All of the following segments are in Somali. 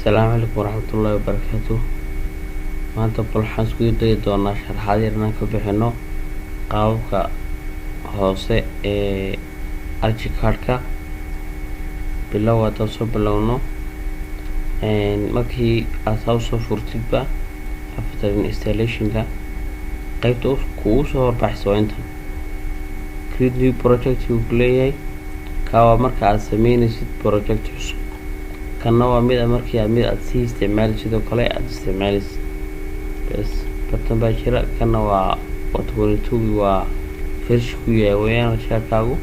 السلام عليكم ورحمة الله وبركاته. maanta waxaan isku dayi doonaa sharaxaad yar inaan ka bixino qaababka hoose ee archicad-ka bilow hadaan soo bilowno markii aad soo furtidba after installation-ka qaybta kugu soo horbaxayso inta create new project uu leeyahay kawa marka aad sameynaysid project cusub kana waa mid markii aad si isticmaalid sidoo kale aad isticmaalaysid bas bartan baa jira kana waa 22 waa first ku yahay weeyaan shaqaagu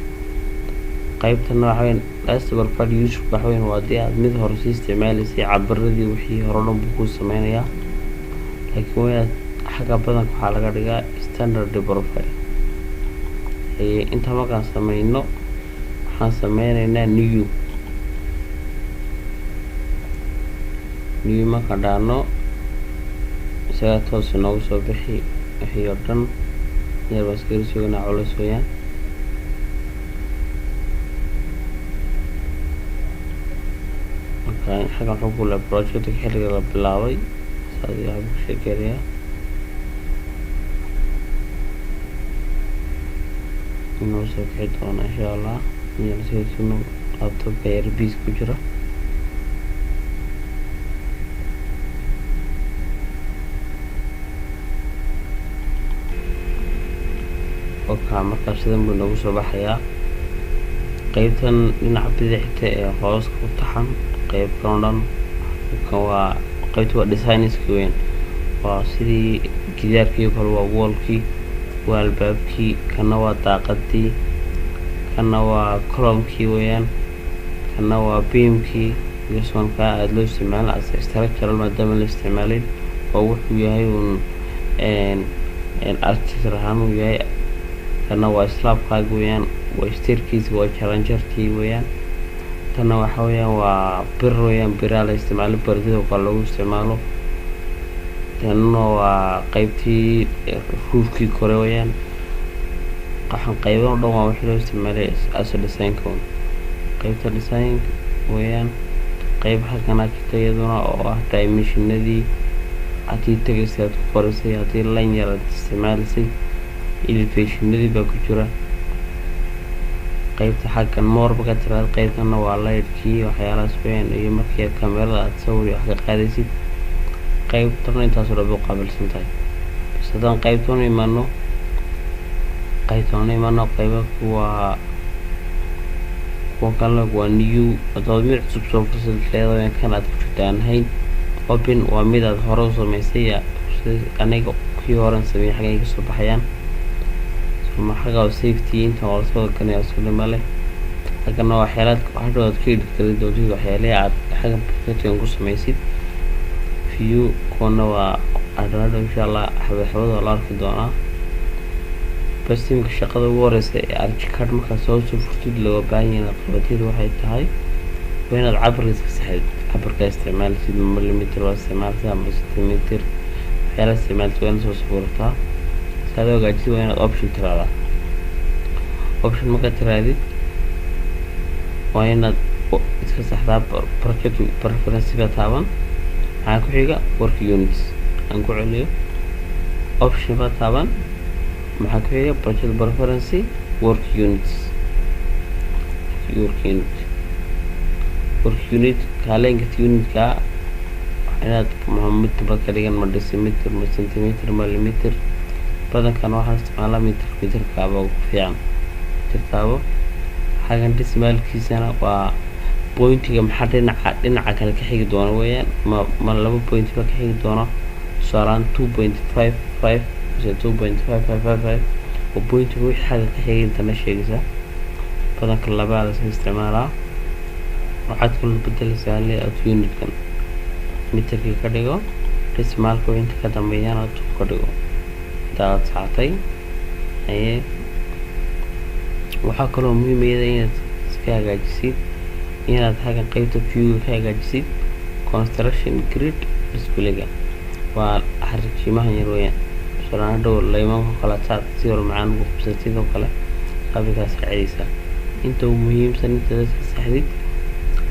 qaybtana waxa weyn asbar fad use waxa weyn waa dii aad mid hore si isticmaalaysay cabaradii wixii hore dhan buu ku sameynayaa laakiin waa xaga badan waxa laga dhigaa standard profile inta markaan sameyno waxaan sameynaynaa new markaan dhaano isaga toos noogu soo bixi wixii oo dhan yar baa iska sugnaa culus weeyaan markaan xaga wuxuu ku la project xilliga la bilaabay saadii waxaan ku sheegayaa inuu soo bixi doono insha allah iyo sidoo laptopka airbis ku jira markaa sidan buu nagu soo baxayaa qaybtan dhinaca bidixda ee hoos ku taxan qayb roundan kan waa qaybta waa designiski weyn waa sidii gidaarkii kale waa wallkii waa albaabkii kana waa daaqadii kana waa columnkii weeyaan kana waa beamkii gasonka aad loo isticmaalo as structural maadaama la isticmaalay oo wuxuu yahay architecture ahaan uu yahay kana waa slab-kaaga weeyaan waa staircase waa jaranjartii weeyaan tana waxa weeyaan waa bir weeyaan biraa la isticmaalo bardida oo kale lagu isticmaalo tana waa qaybtii roofkii kore weeyaan waxaan qaybaha dhan waa wixii loo isticmaalay as design-ka qaybta design weeyaan qaybaha kana jirta iyaduna oo ah dimensionadii hadii tagaysay aad ku qoraysay hadii line yar aad isticmaalaysay elevationadii baa ku jira qaybta xaggan moorba ka tiraad qaybtana waa lightkii waxyaalahaas weeyaan iyo markii kamerada aad sawir wax ka qaadaysid qaybtana intaasoo dhan u qaabilsan tahay bas haddaan qaybtoona imaano qayba kuwa kale waa new haddaad mid cusub soo fursad leedahay kan aad ku jirtaan hayn open waa mid aad hore u samaysay aniga kii horan sameeyay xagay ka soo baxayaan maxaga safety inta oo soo kanay asoo male agana waxyaalaad hadhood ka dhigtay doontii waxyaalaha aad xaga project ku samaysid view koona waa adana insha Allah xabada la arki doona bas timka shaqada ugu horeysa ee archicad marka soo furtid loo baahan yahay qabatid waxay tahay waynaad cabirkiisa saxid cabirka isticmaalid millimeter waa isticmaalid ama centimeter waxyaalaha isticmaalid waa soo furtaa هذا قاعد يسوي هنا option ترى option ما كترادي وهنا تفتح ذا project preference كتابا هاكو حاجة work units أنكو عليه option كتابا معاكو حاجة project preference work unit كالين كت unit كا هنا محمد تبغى كليان مدسيمتر سنتيمتر مليمتر badankan waxaan isticmaalaa meter kaaba ugu fiican tirtaabo xagan dismaalkiisana waa pointiga maxaa dhinaca kale ka xigi doona weeyaan ma laba point ka xigi doona saaran 2.55 2.555 oo pointiga wixii xaga ka xigi inta la sheegaysa badanka labaad la isticmaalaa waxaad ku bedelaysaa layout unit-kan meterkii ka dhigo dismaalka inta ka dambeeyana ka dhigo daad saactay waxaa kaloo muhiim ah inaad iska hagaajisid inaad hagan qaybta view ka hagaajisid construction grid display-ga waa xariijimaha yar weeyaan salaana dhow laymanka kala taad si hor macaan ugu qabsatid oo kale qabigaas caadisa inta muhiimsan inta dadka saxdid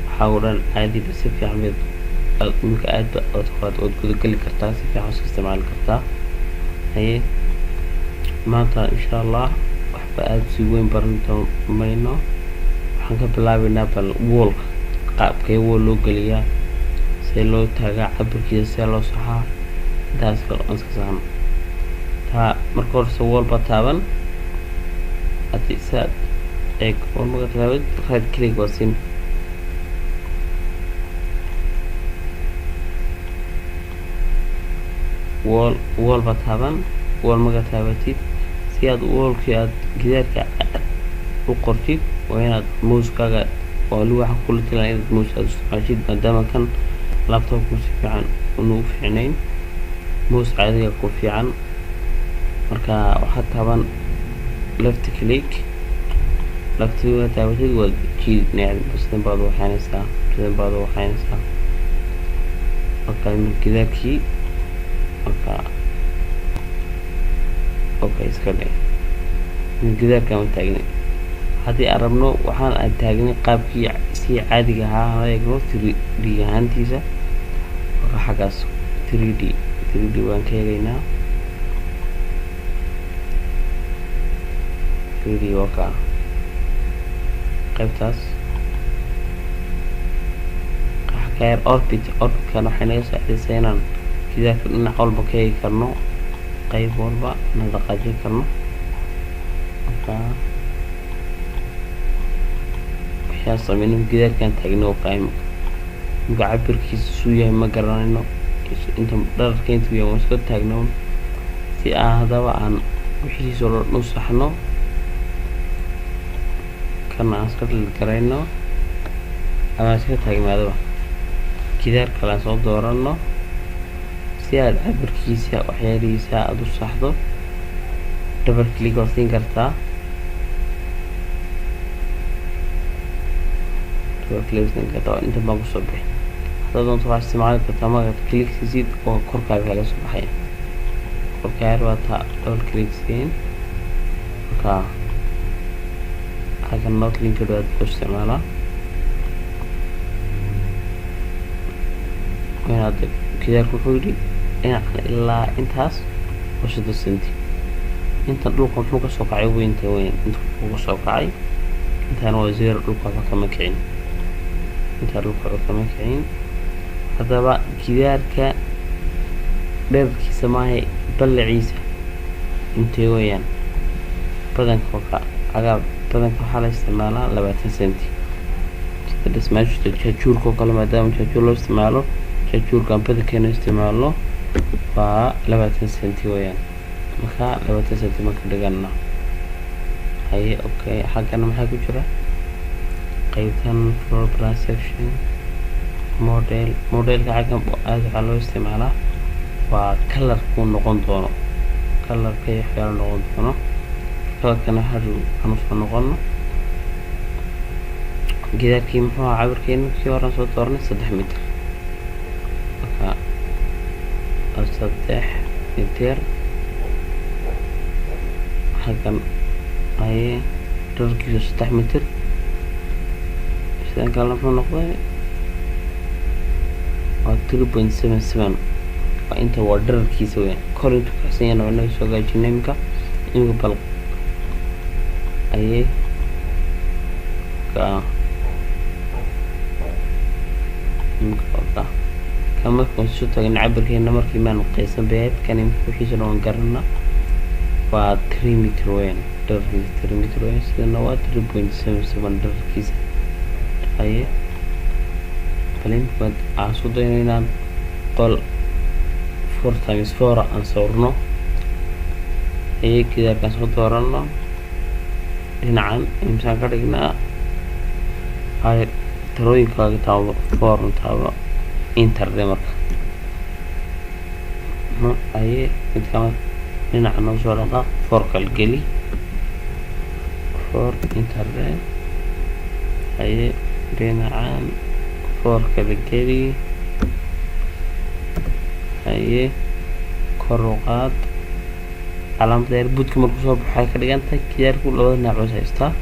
waxaa u dhan caadi si fiican mid iminka aad waad gudageli kartaa si fiican iska isticmaali kartaa. haye maanta insha allah waxba aad si weyn baran mayno. waxaan ka bilaabaynaa bal woolka qaabkee wool loo geliyaa, see loo taagaa, cabirkiisa see loo saxaa, intaas kale aan iska saxno. taa marka horse wool baa taaban, haddii saad eeg wool marka taabad right click waa siin. wool baa taaban, wool marka taabatid si aad woolkii aad gidaarka u qortid waa inaad muuskaaga oo waxaan kula talaa inaad muus aad isticmaashid, maadaama kan laptopku si fiican unu u fiicnayn, muus caadiga ku fiican. marka waxaad taaban left click, laftiga taabatid waa jiid sidan baad waxaynaysaa marka gidaarkii marka iska dhig gidaarka ma taagnay. haddii aan rabno waxaan aan taagnay qaabkii si caadiga ahaa aan eegno 3D ahaantiisa, marka xaggaas 3D waan ka eegaynaa. 3D waa ka qaybtaas kayar orbitkan waxay naga saacidaysaa inaan gidaarka dhinac walba ka eegi karno, qayb walba na dhaqaajin karno. marka waxaan sameynay gidaarkan taagno oo qaaymo marka cabirkiisa suu yahay ma garanayno, inta dhararka intuu yahay waan iska taagno si aan haddaba aan wixiisa oo dhan u saxno. kana aan iska garayno ama iska taagnaadaba gidaar kale aan soo doorano si aad cabirkiisa waxyaalihiisa aad u saxdo. double click waa siin kartaa, inta baan kusoo bixi. haddaad doonto waxaad isticmaali kartaa markaad click siisid oo korkaaga kaga soo baxaya. korkaar waa taa double click siin, marka halkan not linked aad ku isticmaalaa inaad gidaarku wuxuu yidhi dhinacan ilaa intaas oo 3 senti. inta dhulka muxuu ka soo kacay weynta inta uu ka soo kacay intaan waa 0 dhulka kama kicin, inta dhulka kama kicin. haddaba gidaarka dhererkiisa maahay ballaciisa intee weeyaan badanka waxaa la isticmaalaa 20 senti. sida dhismaashada jaajuurka oo kale maadaama jaajuur loo isticmaalo, jaajuurkan badankeena isticmaalno waa 20 senti weeyaan. marka 20 senti marka dhigana haye xaggana maxaa ku jira qaybtan floor plan section modelka xaggan aad waxaa loo isticmaalaa waa kalarku noqon doono, kalarka iyo waxyaalo noqon doono. kalarkana hadhow aanu soo noqono. gidaarkii muxuu ahaa cabirkeena kii horan soo doornay 3 mitir, marka 3 mitir. xaggan haye dhererkiisu 3 mitir, sidan kalena muxuu noqday waa 3.77. waa inta waa dhererkiisa weeyaan. kor intuu kaxsan yahay waa inaga soo gaajinay imika bal haye kan markaan soo taagna cabirkeena markii maan qeysan beed kan wixiisa dhan garana waa 3 mitir weeyaan. dhererkiisa 3 mitir weeyaan, sidana waa 3.77 dhererkiisa. haye balin aan soo dayno inaan qol 4x4 aan sawirno. haye gidaarkaan soo doorano dhinacan imsaan ka dhignaa haye talooyinkaaga taabo 4 taabo interde marka haye midkaan dhinaca noo soo dhaqaaq 4 kala geli 4 interde haye dhinacan 4 kala geli haye kor u qaad calaamada yar budka markuu soo baxo waxay ka dhigan tahay gidaarku labada dhinac hoos haystaa.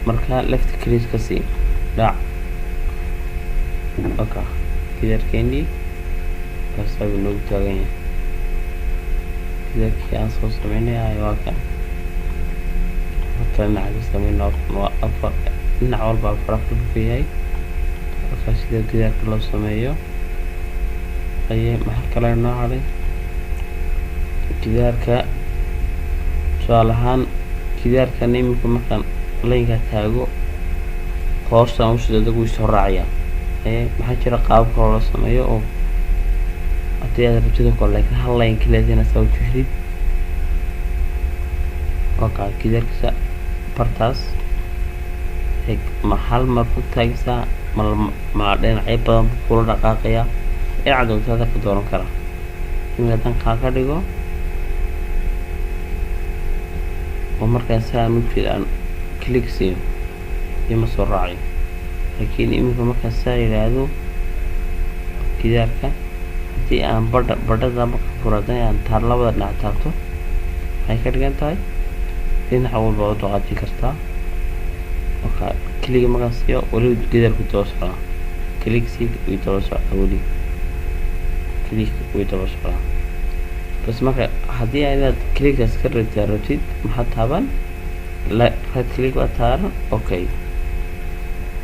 marka left click ka sii dhac gidaarkeennii kaasaa buu noogu taagan yahay. gidaarkii aan soo sameynay waa kan horta dhinaca ka sameyna waa afar, dhinac walba afar afar buu ka yahay. markaa sida gidaarka loo sameeyo maxaa kale noo hadhay gidaarka. tusaale ahaan gidaarkan iminka markaan laynka taago hoostaan usida adagu isoo raacaya. maxaa jira qaabab kaloo la sameeyo oo haddii aad rabtid oo kale, laakiin hal layn kaleedina saa u jeexdid waa kaa gidaarkasa bartaas ma hal mar ku taagaysaa ma dhinacyo badan buu kula dhaqaaqayaa. dhinaca doontaada ka dooran karaa. iminka haddaan kaa ka dhigo oo markaan saa aan u jeeda aan click siiyo ima soo raacayo. laakiin iminka markaan saa yidhaahdo gidaarka haddii aan badhada marka furadan aan labada dhinac taabto waxay ka dhigan tahay dhinaca walba u dhaqaajin kartaa. marka kliga markaan siiyo weli gidaarku daba socdaa. klig sii way daba socdaa weli klig way daba socdaa. bas marka haddii aad kliggaas ka rabtid maxaa taaban right click baa taaran okay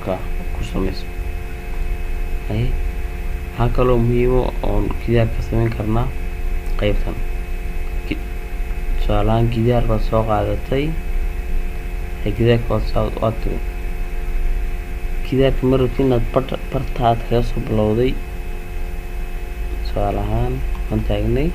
ka ku samayso. waxaa kaloo muhiimo oon gidaarka samayn karnaa qaybtan. tusaalahaan gidaar baad soo qaadatay gidaarka waad tiri gidaarka ma rabtid inaad bartaad kaga soo bilowday. tusaale ahaan waan taagnay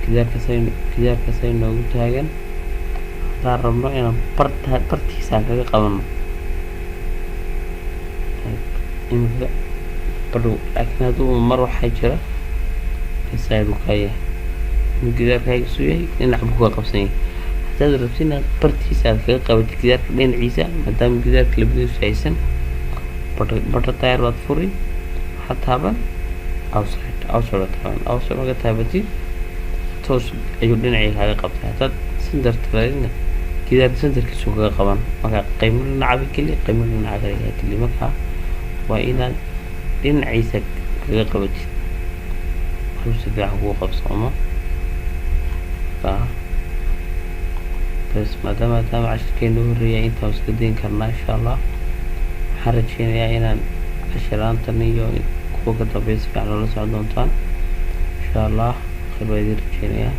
gidaarkaasay noogu taagan. haddaan rabno inaan bartiisaan kaga qabano imika badhow. laakiin hadduu mar waxaa jira saaiduu kaa yahay inuu gidaarkaagisu yahay dhinac buu kaga qabsan yahay. haddaad rabtid inaad bartiisa aad kaga qabatid gidaarka dhinaciisa maadaama gidaarka labadiisu haysan badha taayar baad furi waxaa taaban outside marka taabatid toos ayuu dhinacii kaaga qabtay. haddaad center tiraadina gidaarka centerkiisu kaga qaban. marka qaybna dhinaca keli qaybna dhinaca kale keli. markaa waa inaad dhinaciisa kaga qabatid si fiican kugu qabsoomo. bas maadaama cashirkeena horeeya intaan iska dayn karnaa insha allah. waxaan rajeynayaa inaan cashiraantan iyo kuwa ka dambeya si fiican loola socon doontaan insha allah. khayr baa idin rajeynayaa.